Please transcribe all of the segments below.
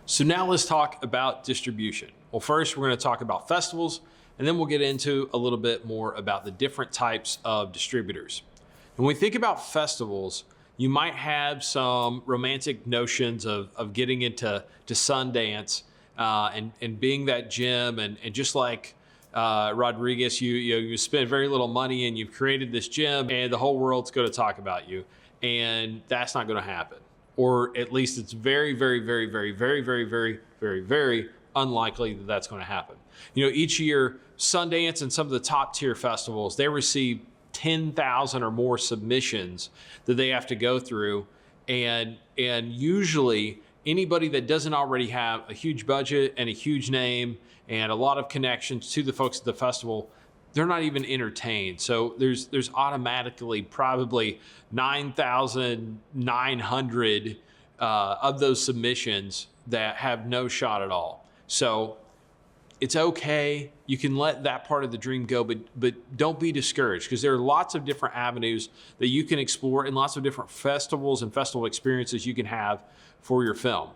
So now let's talk about distribution. Well, first we're going to talk about festivals, and then we'll get into a little bit more about the different types of distributors. When we think about festivals, you might have some romantic notions of getting into Sundance and being that gem, and just like Rodriguez, you spend very little money and you've created this gem, and the whole world's going to talk about you, and that's not going to happen. Or at least it's very, very, very, very, very, very, very, very, very unlikely that that's going to happen. Each year, Sundance and some of the top tier festivals, they receive 10,000 or more submissions that they have to go through. And usually anybody that doesn't already have a huge budget and a huge name and a lot of connections to the folks at the festival, they're not even entertained. So there's automatically probably 9,900 of those submissions that have no shot at all. So it's okay. You can let that part of the dream go, but don't be discouraged, because there are lots of different avenues that you can explore and lots of different festivals and festival experiences you can have for your film.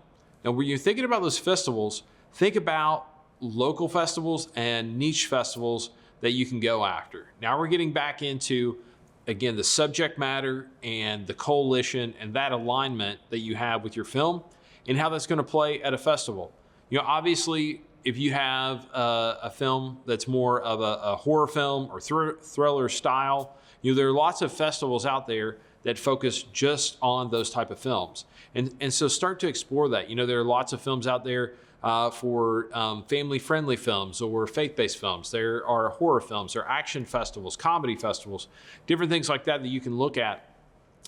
Now, when you're thinking about those festivals, think about local festivals and niche festivals that you can go after. Now we're getting back into, again, the subject matter and the coalition and that alignment that you have with your film and how that's going to play at a festival. Obviously, if you have a film that's more of a horror film or thriller style, there are lots of festivals out there that focus just on those type of films. And so start to explore that. There are lots of films out there for family-friendly films or faith-based films. There are horror films, there are action festivals, comedy festivals, different things like that you can look at.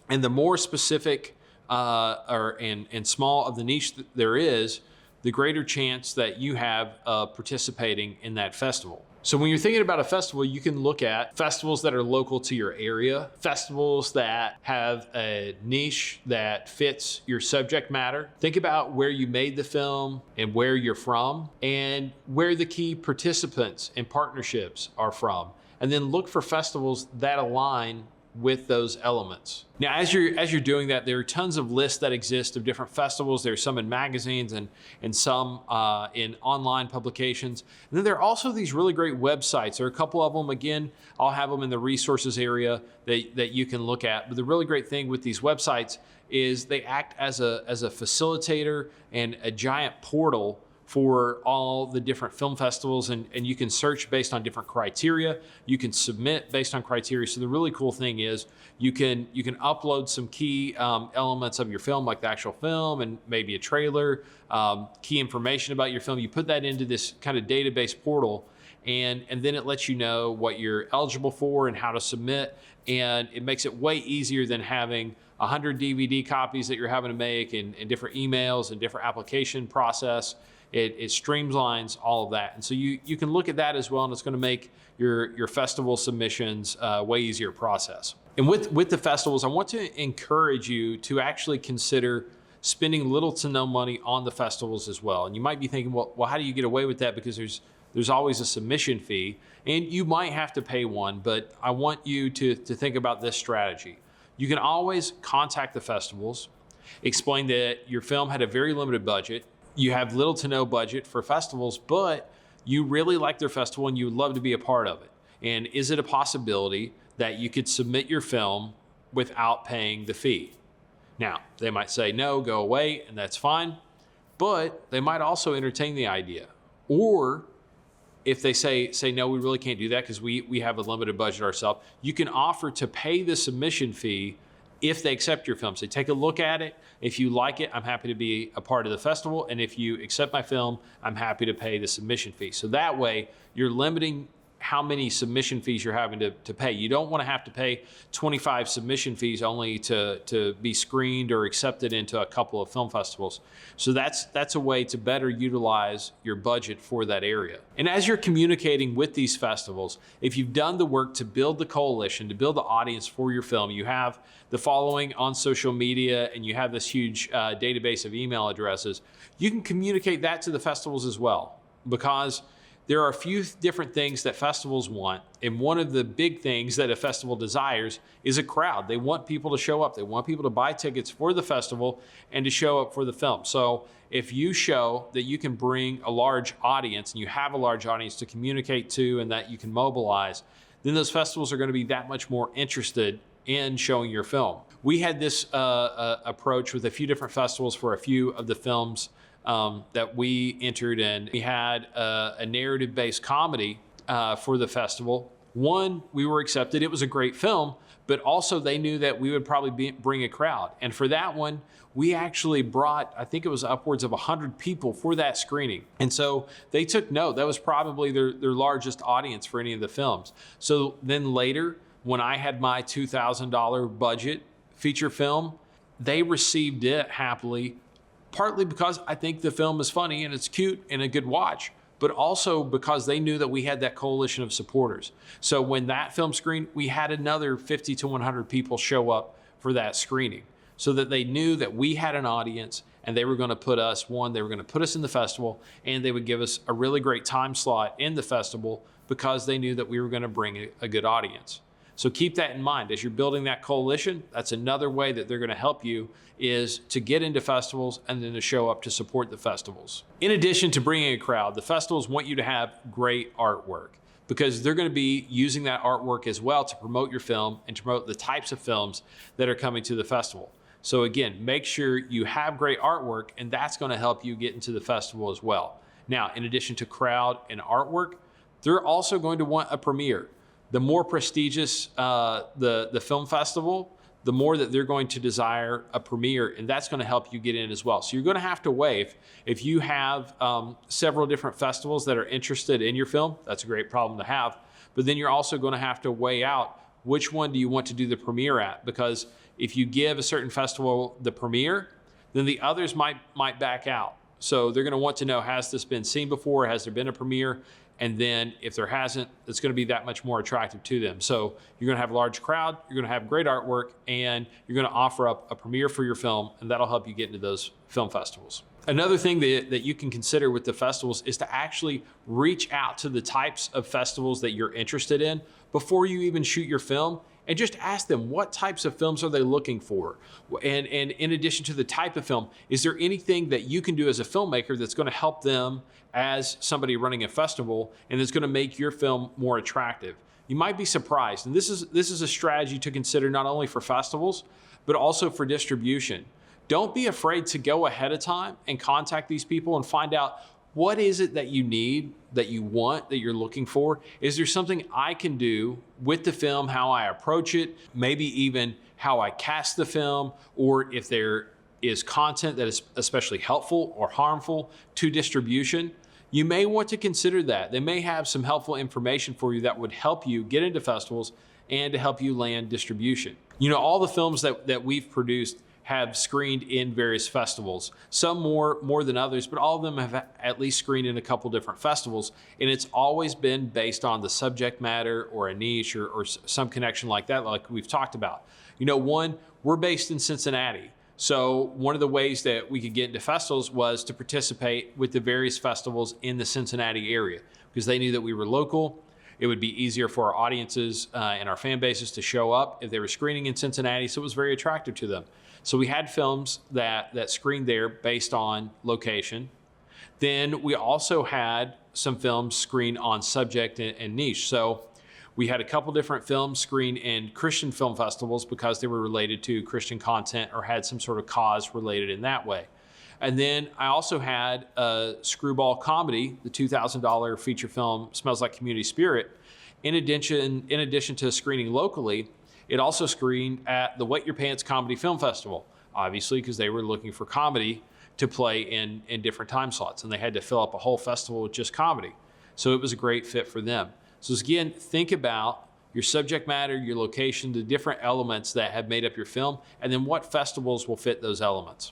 And the more specific and small of the niche there is, the greater chance that you have of participating in that festival. So when you're thinking about a festival, you can look at festivals that are local to your area, festivals that have a niche that fits your subject matter. Think about where you made the film and where you're from and where the key participants and partnerships are from. And then look for festivals that align with those elements. Now, as you're doing that, there are tons of lists that exist of different festivals. There's some in magazines and some in online publications. And then there are also these really great websites. There are a couple of them. Again, I'll have them in the resources area that you can look at. But the really great thing with these websites is they act as a facilitator and a giant portal for all the different film festivals, and you can search based on different criteria. You can submit based on criteria. So the really cool thing is you can upload some key elements of your film, like the actual film and maybe a trailer, key information about your film. You put that into this kind of database portal, and then it lets you know what you're eligible for and how to submit. And it makes it way easier than having 100 DVD copies that you're having to make and different emails and different application process. It streamlines all of that. And so you can look at that as well, and it's going to make your festival submissions way easier process. And with the festivals, I want to encourage you to actually consider spending little to no money on the festivals as well. And you might be thinking, well, how do you get away with that? Because there's always a submission fee, and you might have to pay one, but I want you to think about this strategy. You can always contact the festivals, explain that your film had a very limited budget. You have little to no budget for festivals, but you really like their festival and you would love to be a part of it. And is it a possibility that you could submit your film without paying the fee? Now, they might say no, go away, and that's fine, but they might also entertain the idea. Or if they say no, we really can't do that because we have a limited budget ourselves, you can offer to pay the submission fee if they accept your film. So take a look at it. If you like it, I'm happy to be a part of the festival. And if you accept my film, I'm happy to pay the submission fee. So that way you're limiting how many submission fees you're having to pay. You don't want to have to pay 25 submission fees only to be screened or accepted into a couple of film festivals. So that's a way to better utilize your budget for that area. And as you're communicating with these festivals, if you've done the work to build the coalition, to build the audience for your film, you have the following on social media, and you have this huge database of email addresses, you can communicate that to the festivals as well, because there are a few different things that festivals want. And one of the big things that a festival desires is a crowd. They want people to show up. They want people to buy tickets for the festival and to show up for the film. So if you show that you can bring a large audience and you have a large audience to communicate to and that you can mobilize, then those festivals are going to be that much more interested in showing your film. We had this approach with a few different festivals for a few of the films that we entered in. We had a narrative-based comedy for the festival. One, we were accepted. It was a great film, but also they knew that we would probably bring a crowd. And for that one, we actually brought, I think it was upwards of 100 people for that screening. And so they took note. That was probably their largest audience for any of the films. So then later, when I had my $2,000 budget feature film, they received it happily, partly because I think the film is funny and it's cute and a good watch, but also because they knew that we had that coalition of supporters. So when that film screened, we had another 50 to 100 people show up for that screening, so that they knew that we had an audience and they were going to put us, they were going to put us in the festival, and they would give us a really great time slot in the festival because they knew that we were going to bring a good audience. So keep that in mind as you're building that coalition. That's another way that they're going to help you, is to get into festivals and then to show up to support the festivals. In addition to bringing a crowd, the festivals want you to have great artwork, because they're going to be using that artwork as well to promote your film and to promote the types of films that are coming to the festival. So again, make sure you have great artwork, and that's going to help you get into the festival as well. Now, in addition to crowd and artwork, they're also going to want a premiere. The more prestigious the film festival, the more that they're going to desire a premiere, and that's going to help you get in as well. So you're going to have to weigh, if you have several different festivals that are interested in your film, that's a great problem to have, but then you're also going to have to weigh out which one do you want to do the premiere at, because if you give a certain festival the premiere, then the others might back out. So they're going to want to know, has this been seen before? Has there been a premiere? And then if there hasn't, it's going to be that much more attractive to them. So you're going to have a large crowd, you're going to have great artwork, and you're going to offer up a premiere for your film, and that'll help you get into those film festivals. Another thing that you can consider with the festivals is to actually reach out to the types of festivals that you're interested in before you even shoot your film, and just ask them, what types of films are they looking for? And in addition to the type of film, is there anything that you can do as a filmmaker that's going to help them as somebody running a festival and that's going to make your film more attractive? You might be surprised. And this is a strategy to consider not only for festivals, but also for distribution. Don't be afraid to go ahead of time and contact these people and find out, what is it that you need, that you want, that you're looking for? Is there something I can do with the film, how I approach it, maybe even how I cast the film, or if there is content that is especially helpful or harmful to distribution? You may want to consider that. They may have some helpful information for you that would help you get into festivals and to help you land distribution. You know, all the films that we've produced have screened in various festivals, some more than others, but all of them have at least screened in a couple different festivals, and it's always been based on the subject matter or a niche or some connection like that, like we've talked about. You know, we're based in Cincinnati, so one of the ways that we could get into festivals was to participate with the various festivals in the Cincinnati area, because they knew that we were local. It would be easier for our audiences and our fan bases to show up if they were screening in Cincinnati, so it was very attractive to them. So we had films that screened there based on location. Then we also had some films screened on subject and niche. So we had a couple different films screened in Christian film festivals because they were related to Christian content or had some sort of cause related in that way. And then I also had a screwball comedy, the $2,000 feature film Smells Like Community Spirit. In addition to screening locally, it also screened at the Wet Your Pants Comedy Film Festival, obviously, because they were looking for comedy to play in different time slots, and they had to fill up a whole festival with just comedy. So it was a great fit for them. So again, think about your subject matter, your location, the different elements that have made up your film, and then what festivals will fit those elements.